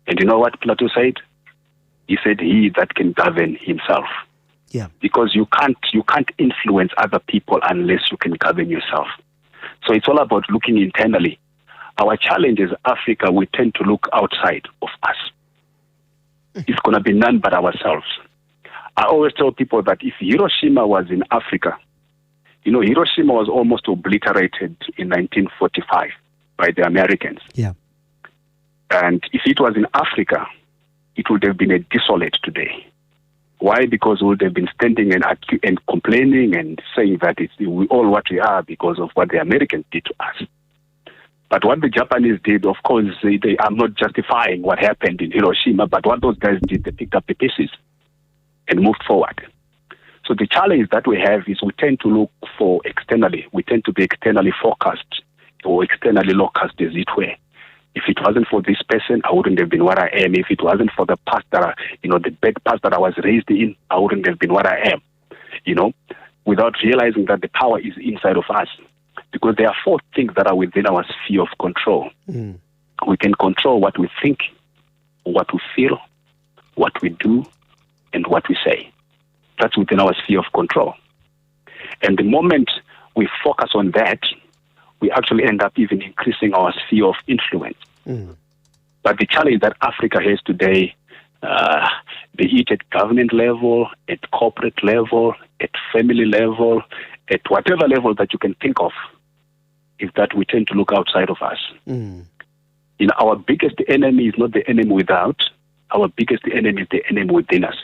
And you know what Plato said? He said, he that can govern himself. Yeah. Because you can't influence other people unless you can govern yourself. So it's all about looking internally. Our challenge as Africa, we tend to look outside of us. It's going to be none but ourselves. I always tell people that if Hiroshima was in Africa, Hiroshima was almost obliterated in 1945 by the Americans. Yeah. And if it was in Africa, it would have been a desolate today. Why? Because we would have been standing and complaining and saying that we all what we are because of what the Americans did to us. But what the Japanese did, of course, I'm not justifying what happened in Hiroshima, but what those guys did, they picked up the pieces and moved forward. So the challenge that we have is we tend to look for externally. We tend to be externally focused or externally locused, as it were. If it wasn't for this person, I wouldn't have been what I am. If it wasn't for the past that, the bad past that I was raised in, I wouldn't have been what I am, without realizing that the power is inside of us. Because there are 4 things that are within our sphere of control. Mm. We can control what we think, what we feel, what we do, and what we say. That's within our sphere of control. And the moment we focus on that, we actually end up even increasing our sphere of influence. Mm. But the challenge that Africa has today, be it at government level, at corporate level, at family level, at whatever level that you can think of, is that we tend to look outside of us. Mm. Our biggest enemy is not the enemy without. Our biggest enemy is the enemy within us.